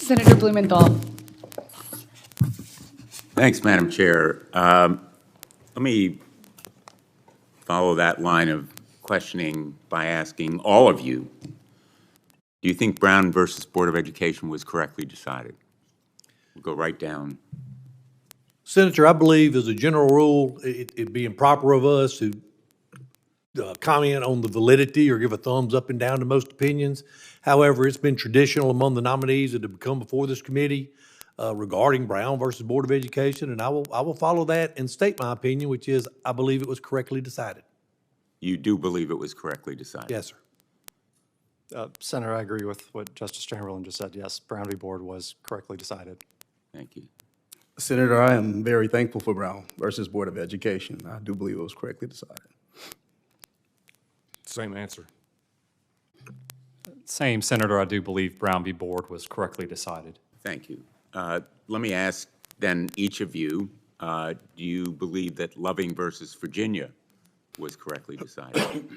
Senator Blumenthal. Thanks, Madam Chair. Let me follow that line of questioning by asking all of you, do you think Brown versus Board of Education was correctly decided? We'll go right down. Senator, I believe as a general rule, it'd be improper of us to comment on the validity or give a thumbs up and down to most opinions. However, it's been traditional among the nominees that have come before this committee regarding Brown versus Board of Education, and I will follow that and state my opinion, which is I believe it was correctly decided. You do believe it was correctly decided? Yes, sir. Senator, I agree with what Justice Chamberlain just said. Yes, Brown v. Board was correctly decided. Thank you. Senator, I am very thankful for Brown versus Board of Education. I do believe it was correctly decided. Same answer. Same, Senator. I do believe Brown v. Board was correctly decided. Thank you. Let me ask then each of you, do you believe that Loving versus Virginia was correctly decided?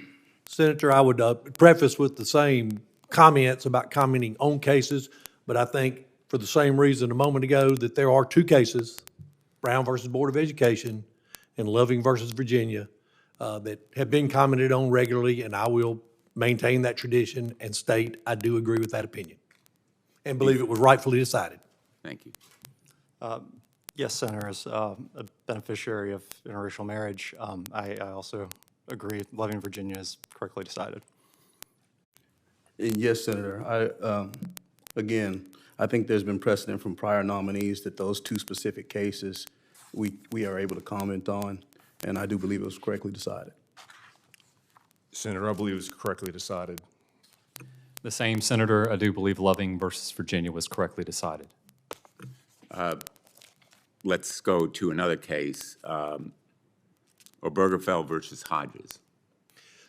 Senator, I would preface with the same comments about commenting on cases, but I think for the same reason a moment ago that there are two cases, Brown versus Board of Education and Loving versus Virginia, that have been commented on regularly, and I will maintain that tradition and state I do agree with that opinion and believe it was rightfully decided. Thank you. Yes, Senator, as a beneficiary of interracial marriage, I also agree Loving Virginia is correctly decided. And yes, Senator, again, I think there's been precedent from prior nominees that those two specific cases we are able to comment on, and I do believe it was correctly decided. Senator, I believe it was correctly decided. The same, Senator. I do believe Loving versus Virginia was correctly decided. Let's go to another case, Obergefell versus Hodges.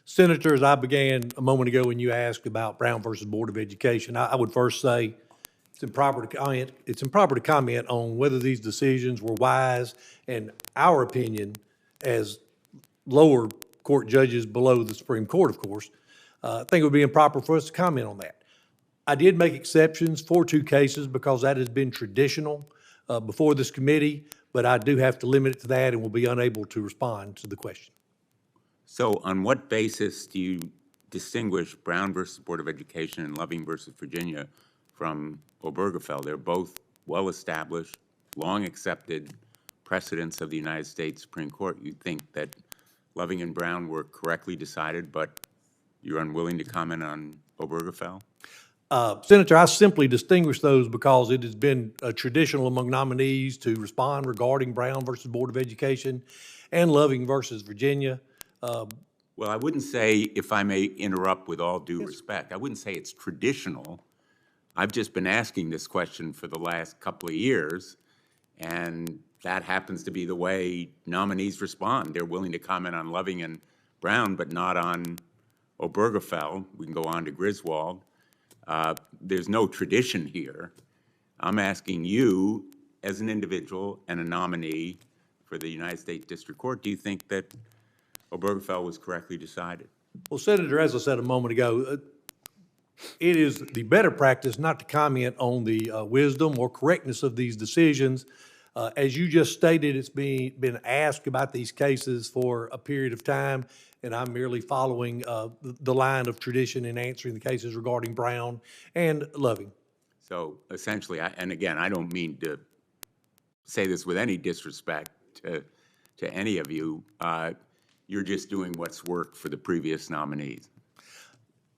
Senator, as I began a moment ago when you asked about Brown versus Board of Education, I would first say it's improper to comment on whether these decisions were wise, and our opinion as lower court judges below the Supreme Court, of course, I think it would be improper for us to comment on that. I did make exceptions for two cases because that has been traditional before this committee, but I do have to limit it to that and will be unable to respond to the question. So on what basis do you distinguish Brown versus Board of Education and Loving versus Virginia from Obergefell? They're both well-established, long-accepted precedents of the United States Supreme Court. You think that Loving and Brown were correctly decided, but you're unwilling to comment on Obergefell? Senator, I simply distinguish those because it has been traditional among nominees to respond regarding Brown versus Board of Education and Loving versus Virginia. Well, I wouldn't say, if I may interrupt with all due respect, I wouldn't say it's traditional. I've just been asking this question for the last couple of years, and that happens to be the way nominees respond. They're willing to comment on Loving and Brown, but not on Obergefell. We can go on to Griswold. There's no tradition here. I'm asking you, as an individual and a nominee for the United States District Court, do you think that Obergefell was correctly decided? Well, Senator, as I said a moment ago, it is the better practice not to comment on the wisdom or correctness of these decisions. As you just stated, it's been asked about these cases for a period of time, and I'm merely following the line of tradition in answering the cases regarding Brown and Loving. So essentially, and again, I don't mean to say this with any disrespect to any of you, you're just doing what's worked for the previous nominees.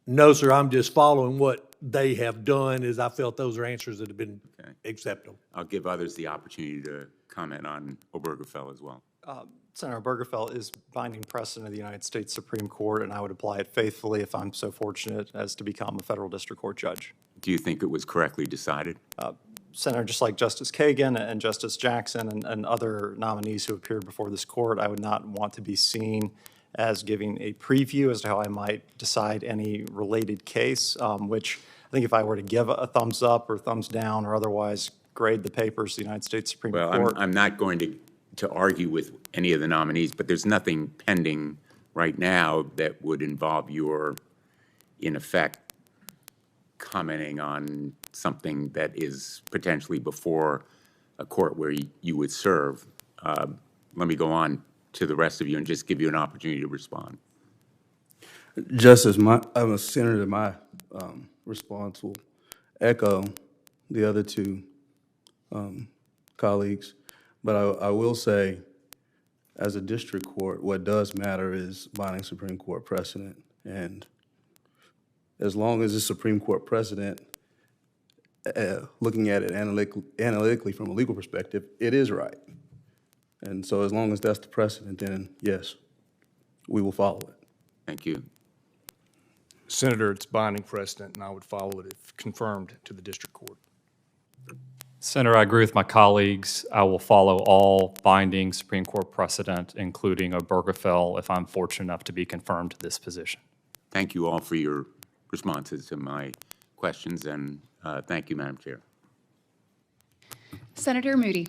No, sir, I'm just following what they have done, as I felt those are answers that have been acceptable. I'll give others the opportunity to comment on Obergefell as well. Senator Obergefell is binding precedent of the United States Supreme Court, and I would apply it faithfully if I'm so fortunate as to become a federal district court judge. Do you think it was correctly decided? Senator, just like Justice Kagan and Justice Jackson and other nominees who appeared before this court, I would not want to be seen as giving a preview as to how I might decide any related case, which I think if I were to give a thumbs up or thumbs down or otherwise grade the papers of the United States Supreme Court. Well, I'm not going to argue with any of the nominees, but there's nothing pending right now that would involve your, in effect, commenting on something that is potentially before a court where you would serve. Let me go on to the rest of you and just give you an opportunity to respond. Justice, I'm a senator, my response will echo the other two colleagues, but I will say, as a district court, what does matter is binding Supreme Court precedent. And as long as the Supreme Court precedent, looking at it analytically from a legal perspective, it is right. And so as long as that's the precedent, then yes, we will follow it. Thank you. Senator, it's binding precedent, and I would follow it if confirmed to the district court. Senator, I agree with my colleagues. I will follow all binding Supreme Court precedent, including Obergefell, if I'm fortunate enough to be confirmed to this position. Thank you all for your responses to my questions, and thank you, Madam Chair. Senator Moody.